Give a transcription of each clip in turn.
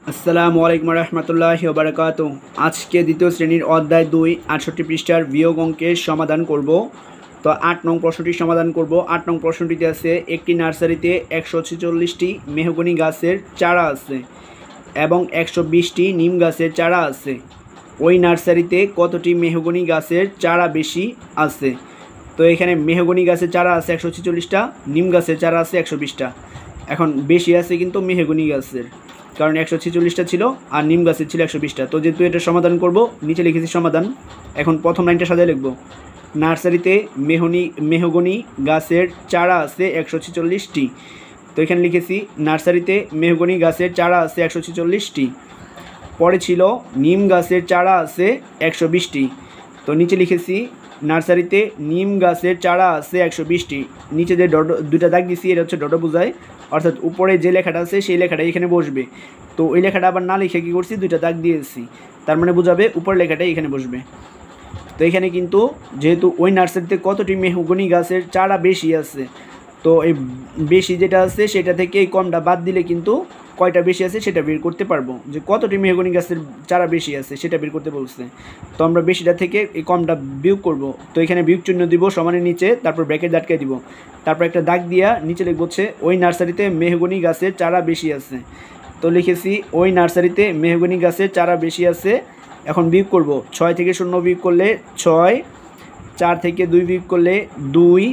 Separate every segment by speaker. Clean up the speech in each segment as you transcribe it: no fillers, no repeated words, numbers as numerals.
Speaker 1: আসসালামু আলাইকুম রহমতুল্লাহি ওয়া বারাকাতুহু। আজকে দ্বিতীয় শ্রেণীর অধ্যায় 2 68 পৃষ্ঠার বিয়োগ অঙ্কের সমাধান করব। তো 8 নং প্রশ্নটি সমাধান করব। 8 নং প্রশ্নটিতে আছে একটি নার্সারিতে 146টি মেহগনি গাছের চারা আছে এবং 120টি নিম গাছের চারা আছে। ওই নার্সারিতে কতটি মেহগনি গাছের চারা বেশি আছে? তো এখানে মেহগনি গাছের চারা আছে 146টা, নিম গাছের চারা আছে 120টা। এখন বেশি আছে কিন্তু মেহগনি গাছের, কারণ 146টা ছিল আর নিম গাছের ছিল 120টা। তো যেহেতু এটা সমাধান করব, নিচে লিখেছি সমাধান। এখন প্রথম লাইনটা সাজিয়ে লিখব। নার্সারিতে মেহগনি গাছের চারা আছে 146টি। তো এখানে লিখেছি নার্সারিতে মেহগনি গাছের চারা আছে 146টি। পরে ছিল নিম গাছের চারা আছে 120টি। তো নিচে লিখেছি নার্সারিতে নিম গাছের চারা আছে 120টি। নিচে যে দুটা দাগ দিছি এটা হচ্ছে ডট বোঝায়, অর্থাৎ উপরে যে লেখাটা আছে সেই লেখাটা এখানে বসবে। তো ওই লেখাটা আবার না লিখে কী করছি, দুইটা দাগ দিয়েছি, তার মানে বোঝাবে উপরের লেখাটাই এখানে বসবে। তো এখানে কিন্তু যেহেতু ওই নার্সারিতে কতটি মেহগনি গাছের চারা বেশি আছে, তো এই বেশি যেটা আছে সেটা থেকে এই কমটা বাদ দিলে কিন্তু কয়টা বেশি আছে সেটা বের করতে পারবো, যে কতটি মেহগনি গাছের চারা বেশি আছে সেটা বের করতে বলছে। তো আমরা বেশিটা থেকে এই কমটা বিয়োগ করব। তো এখানে বিয়োগ চিহ্ন দিব সমানের নিচে, তারপর ব্র্যাকেট আটকে দিব, তারপর একটা দাগ দিয়া নিচে লিখব হচ্ছে ওই নার্সারিতে মেহগনি গাছের চারা বেশি আছে। তো লিখেছি ওই নার্সারিতে মেহগনি গাছের চারা বেশি আছে। এখন বিয়োগ করব, 6 থেকে 0 বিয়োগ করলে 6, 4 থেকে 2 বিয়োগ করলে 2,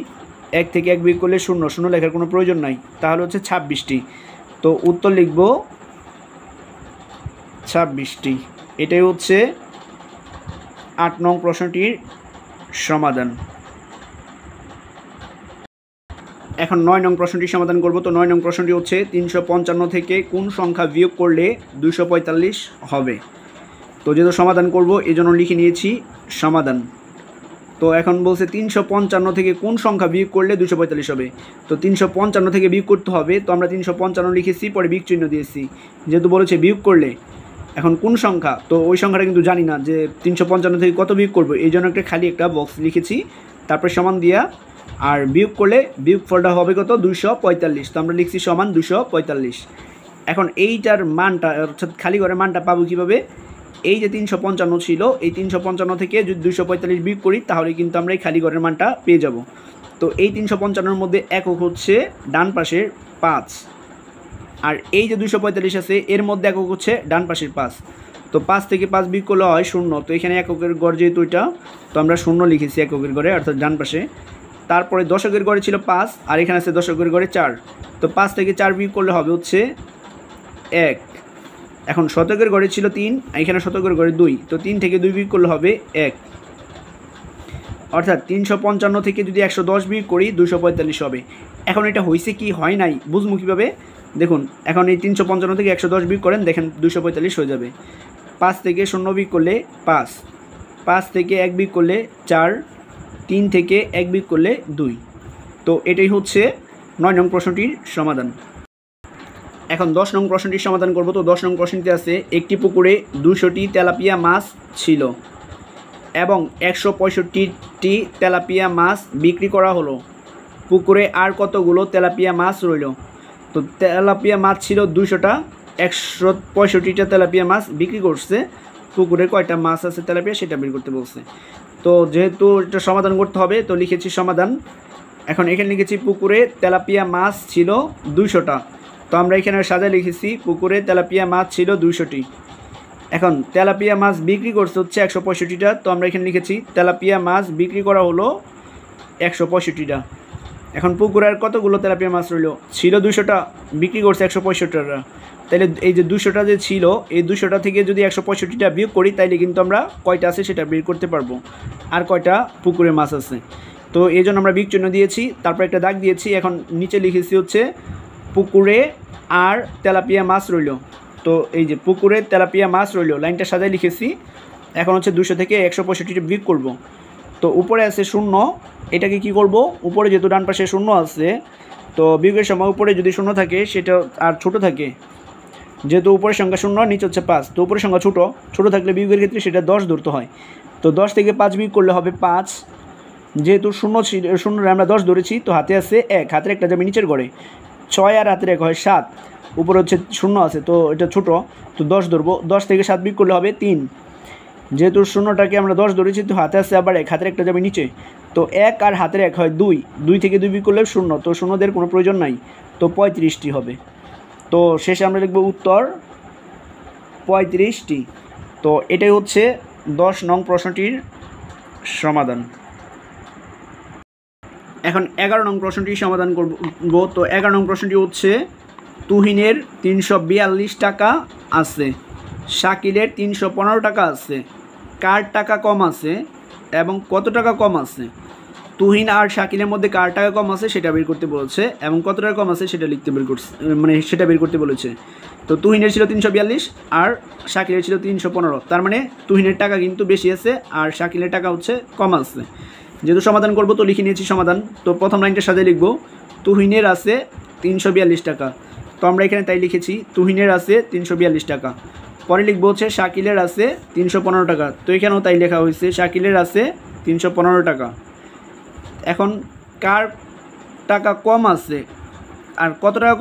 Speaker 1: 1 থেকে 1 বিয়োগ করলে 0, 0 লেখার কোনো প্রয়োজন নাই, তাহলে হচ্ছে 26টি। তো উত্তর লিখব 26টি। এটাই হচ্ছে 8 নং প্রশ্নটির সমাধান। এখন 9 নং প্রশ্নটি সমাধান করব। তো 9 নং প্রশ্নটি হচ্ছে 355 থেকে কোন সংখ্যা বিয়োগ করলে 245 হবে? তো যেহেতু সমাধান করব এই জন্য লিখে নিয়েছি সমাধান। তো এখন বলছে 355 থেকে কোন সংখ্যা বিয়োগ করলে 245 হবে। তো 355 থেকে বিয়োগ করতে হবে, তো আমরা 355 লিখেছি, পরে বিয়োগ চিহ্ন দিয়েছি, যেহেতু বলেছে বিয়োগ করলে। এখন কোন সংখ্যা, তো ওই সংখ্যাটা কিন্তু জানি না যে 355 থেকে কত বিয়োগ করবো, এই জন্য খালি একটা বক্স লিখেছি, তারপরে সমান দিয়া, আর বিয়োগ করলে বিয়োগ ফলটা হবে কত, 245। তো আমরা লিখছি সমান 245। এখন এইটার মানটা অর্থাৎ খালি ঘরের মানটা পাবো কীভাবে? এই যে 355 ছিল, এই 355 থেকে যদি 245 বিয়োগ করি তাহলে কিন্তু আমরা এই খালি ঘরের মানটা পেয়ে যাব। তো এই 355-র মধ্যে একক হচ্ছে ডান পাশের 5, আর এই যে 245 আছে এর মধ্যে একক হচ্ছে ডান পাশের 5। তো 5 থেকে 5 বিয়োগ করলে হয় 0। তো এখানে এককের গড় যেহেতু এটা, তো আমরা 0 লিখেছি এককের গড়ে, অর্থাৎ ডান পাশে। তারপরে দশকের গড়ে ছিল 5, আর এখানে আছে দশকের গড়ে 4। তো 5 থেকে 4 বিয়োগ করলে হবে হচ্ছে 1। এখন শতকের গড়ে ছিল 3, এখানে শতকের গড়ে 2। তো 3 থেকে 2 বিয়োগ করলে হবে 1, অর্থাৎ 355 থেকে যদি 110 বিয়োগ করি 245 হবে। এখন এটা হয়েছে কি হয় নাই বুঝবো কীভাবে? দেখুন, এখন এই 355 থেকে 110 বিয়োগ করেন, দেখেন 245 হয়ে যাবে। 5 থেকে 0 বিয়োগ করলে 5, 5 থেকে 1 বিয়োগ করলে 4, 3 থেকে 1 বিয়োগ করলে 2। তো এটাই হচ্ছে 9 নং প্রশ্নটির সমাধান। এখন 10 নং প্রশ্নটির সমাধান করব। তো 10 নং প্রশ্নটি আছে একটি পুকুরে 200টি তেলাপিয়া মাছ ছিল এবং 165টি তেলাপিয়া মাছ বিক্রি করা হলো। পুকুরে আর কতগুলো তেলাপিয়া মাছ রইল? তো তেলাপিয়া মাছ ছিল 200টা, 165টা তেলাপিয়া মাছ বিক্রি করছে। পুকুরে কয়টা মাছ আছে তেলাপিয়া সেটা বের করতে বলছে। তো যেহেতু এটা সমাধান করতে হবে, তো লিখেছি সমাধান। এখন এখানে লিখেছি পুকুরে তেলাপিয়া মাছ ছিল 200টা। তো আমরা এখানে সাজায় লিখেছি পুকুরে তেলাপিয়া মাছ ছিল 200টি। এখন তেলাপিয়া মাছ বিক্রি করছে হচ্ছে 165টা। তো আমরা এখানে লিখেছি তেলাপিয়া মাছ বিক্রি করা হলো 165টা। এখন পুকুরে আর কতগুলো তেলাপিয়া মাছ রইল? ছিল 200টা, বিক্রি করছে 165টা। তাহলে এই যে 200টা যে ছিল, এই 200টা থেকে যদি 165টা বিয়োগ করি তাইলে কিন্তু আমরা কয়টা আছে সেটা বের করতে পারবো, আর কয়টা পুকুরে মাছ আছে। তো এই জন্য আমরা বিয়োগ চিহ্ন দিয়েছি, তারপর একটা দাগ দিয়েছি। এখন নিচে লিখেছি হচ্ছে পুকুরে আর তেলাপিয়া মাছ রইল। তো এই যে পুকুরে তেলাপিয়া মাছ রইল লাইনটা সাজায় লিখেছি। এখন হচ্ছে 200 থেকে 165টা বিয়োগ করব। তো উপরে আছে 0, এটাকে কি করব, উপরে যেহেতু ডান পাশে 0 আছে, তো বিয়োগের সময় উপরে যদি 0 থাকে সেটা আর ছোট থাকে, যেহেতু উপরের সংখ্যা 0 নিচে হচ্ছে 5, তো উপরের সংখ্যা ছোট থাকলে বিয়োগের ক্ষেত্রে সেটা 10 ধরতে হয়। তো 10 থেকে 5 বিয়োগ করলে হবে 5, যেহেতু 0 ছিল, 0 আমরা 10 ধরেছি, তো হাতে আছে 1, হাতের একটা যাবে নিচের ঘরে, 6 আর হাতের 1 হয় 7। উপরে হচ্ছে শূন্য আছে, তো এটা ছোটো, তো 10 ধরবো। 10 থেকে 7 বিয়োগ করলে হবে 3। যেহেতু শূন্যটাকে আমরা 10 ধরেছি, তো হাতে আসছে আবার 1, হাতের একটা যাবে নিচে, তো 1 আর হাতের 1 হয় 2। 2 থেকে 2 বিয়োগ করলে 0, তো শূন্যদের কোনো প্রয়োজন নাই, তো 35টি হবে। তো শেষে আমরা লিখব উত্তর 35টি। তো এটাই হচ্ছে 10 নং প্রশ্নটির সমাধান। এখন 11 নং প্রশ্নটির সমাধান করব। তো 11 নং প্রশ্নটি হচ্ছে তুহিনের 342 টাকা আছে, শাকিলের 315 টাকা আছে, কার টাকা কম আছে এবং কত টাকা কম আছে। তুহিন আর শাকিলের মধ্যে কার টাকা কম আছে সেটা বের করতে বলেছে এবং কত টাকা কম আছে সেটা বের করছে, মানে সেটা বের করতে বলেছে। তো তুহিনের ছিল 342 আর শাকিলের ছিল 315, তার মানে তুহিনের টাকা কিন্তু বেশি আছে আর শাকিলের টাকা হচ্ছে কম আছে। যেহেতু সমাধান করব তো লিখে নিয়েছি সমাধান। তো প্রথম লাইনটা সাথে লিখব তুহিনের আছে 342 টাকা, তো আমরা এখানে তাই লিখেছি তুহিনের আছে 342 টাকা। পরে লিখব হচ্ছে শাকিলের আছে 315 টাকা, তো এখানেও তাই লেখা হয়েছে শাকিলের আছে 315 টাকা। এখন কার টাকা কম আছে আর কত টাকা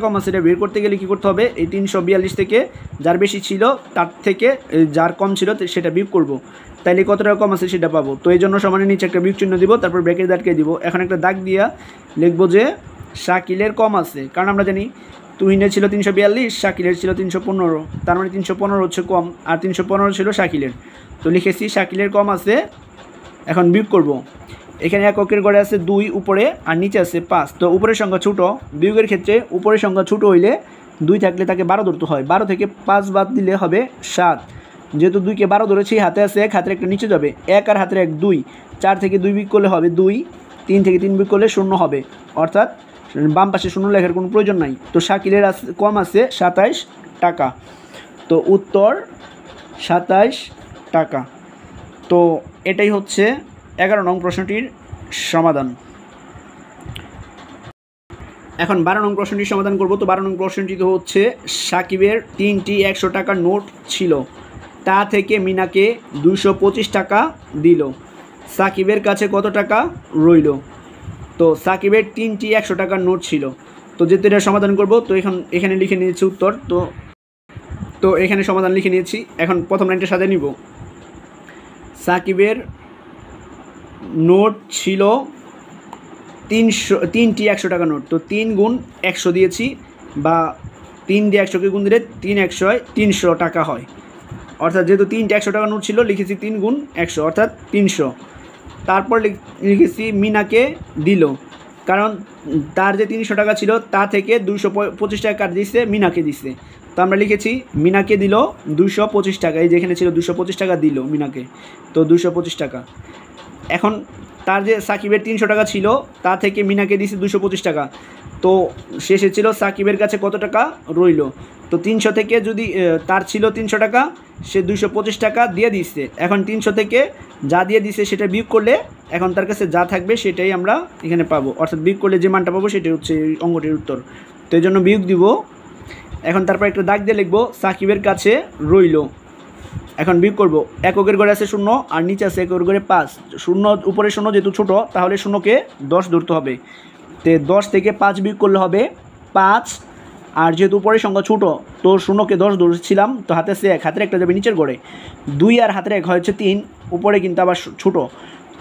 Speaker 1: কম আছে, এটা বের করতে গেলে কী করতে হবে, এই 342 থেকে যার বেশি ছিল তার থেকে যার কম ছিল সেটা বিয়োগ করব, তাইলে কত টাকা কম আছে সেটা পাবো। তো এই জন্য সমানের নিচে একটা বিয়োগ চিহ্ন দিব, তারপর ব্র্যাকেট দাঁড়কে দিব। এখন একটা দাগ দিয়া লিখবো যে শাকিলের কম আছে, কারণ আমরা জানি তুহিনের ছিল 342, শাকিলের ছিল 315, তার মানে 315 হচ্ছে কম আর 315 ছিল শাকিলের। তো লিখেছি শাকিলের কম আছে। এখন বিয়োগ করব, এখানে এককের ঘরে আছে 2 উপরে আর নিচে আছে 5, তো উপরের সংখ্যা ছোটো, বিয়োগের ক্ষেত্রে উপরের সংখ্যা ছোটো হইলে 2 থাকলে তাকে 12 ধরতে হয়, 12 থেকে 5 বাদ দিলে হবে 7। যেহেতু 2কে 12 ধরেছি, হাতে আছে 1, হাতের একটা নিচে যাবে 1 আর হাতের 1 2, 4 থেকে 2 বিয়োগ করলে হবে 2, 3 থেকে 3 বিয়োগ করলে 0 হবে, অর্থাৎ বাম পাশে 0 লেখার কোনো প্রয়োজন নাই। তো শাকিলের কম আছে 27 টাকা, তো উত্তর 27 টাকা। তো এটাই হচ্ছে 11 নং প্রশ্নটির সমাধান। এখন 12 নং প্রশ্নটির সমাধান করব। তো 12 নং প্রশ্নটি তো হচ্ছে সাকিবের 3টি 100 টাকার নোট ছিল, তা থেকে মিনাকে 225 টাকা দিল, সাকিবের কাছে কত টাকা রইল। তো সাকিবের 3টি 100 টাকার নোট ছিল, তো যেহেতু এটা সমাধান করব তো এখানে লিখে নিয়েছি উত্তর। তো এখানে সমাধান লিখে নিয়েছি। এখন প্রথম লাইনটা সাজিয়ে নিব। সাকিবের নোট ছিল 3টি 100 টাকা নোট, তো 3 গুণ 100 দিয়েছি, বা 3 দিয়ে 100কে গুণ দিলে 3 100 হয় 300 টাকা হয়, অর্থাৎ যেহেতু 3টি 100 টাকা নোট ছিল লিখেছি 3 গুণ 100 অর্থাৎ 300। তারপর লিখেছি মিনাকে দিল, কারণ তার যে 300 টাকা ছিল তা থেকে 225 টাকা কাট দিচ্ছে মিনাকে দিচ্ছে, তো আমরা লিখেছি মিনাকে দিল 225 টাকা, এই যেখানে ছিল 225 টাকা দিল মিনাকে, তো 225 টাকা। এখন তার যে সাকিবের 300 টাকা ছিল তা থেকে মিনাকে দিয়েছে 225 টাকা, তো শেষে ছিল সাকিবের কাছে কত টাকা রইল। তো 300 থেকে যদি তার ছিল 300 টাকা, সে 225 টাকা দিয়ে দিচ্ছে। এখন 300 থেকে যা দিয়ে দিচ্ছে সেটা বিয়োগ করলে এখন তার কাছে যা থাকবে সেটাই আমরা এখানে পাবো, অর্থাৎ বিয়োগ করলে যে মানটা পাবো সেটাই হচ্ছে এই অঙ্কটির উত্তর। তো এই জন্য বিয়োগ দিব। এখন তারপর একটা দাগ দিয়ে লিখবো সাকিবের কাছে রইল। এখন বিয়োগ করব, এককের ঘরে আছে 0 আর নিচে আছে এককের ঘরে 5, 0 উপরে 0 যেহেতু ছোটো তাহলে 0কে 10 ধরতে হবে, তো 10 থেকে 5 বিয়োগ করলে হবে 5, আর যেহেতু উপরের সংখ্যা ছোটো তো 0কে 10 ধরেছিলাম, তো হাতে আছে 1, হাতের একটা যাবে নিচের ঘরে 2 আর হাতের 1 হচ্ছে 3, উপরে কিন্তু আবার ছোটো,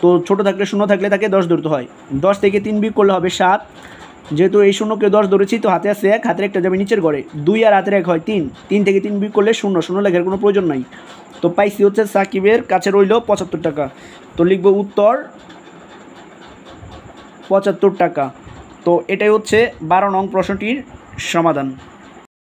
Speaker 1: তো ছোটো থাকলে 0 থাকলে তাকে 10 ধরতে হয়। 10 থেকে 3 বিয়োগ করলে হবে 7, যেহেতু এই 0কে 10 ধরেছি তো হাতে আছে 1, হাতের একটা যাবে নিচের ঘরে 2 আর হাতের 1 হয় 3, 3 থেকে 3 বিয়োগ করলে 0 লেখার কোনো প্রয়োজন নাই। তো পাইছি হচ্ছে সাকিবের কাছে রইল 75 টাকা, তো লিখব উত্তর 75 টাকা। তো এটাই হচ্ছে 12 নং প্রশ্নটির সমাধান।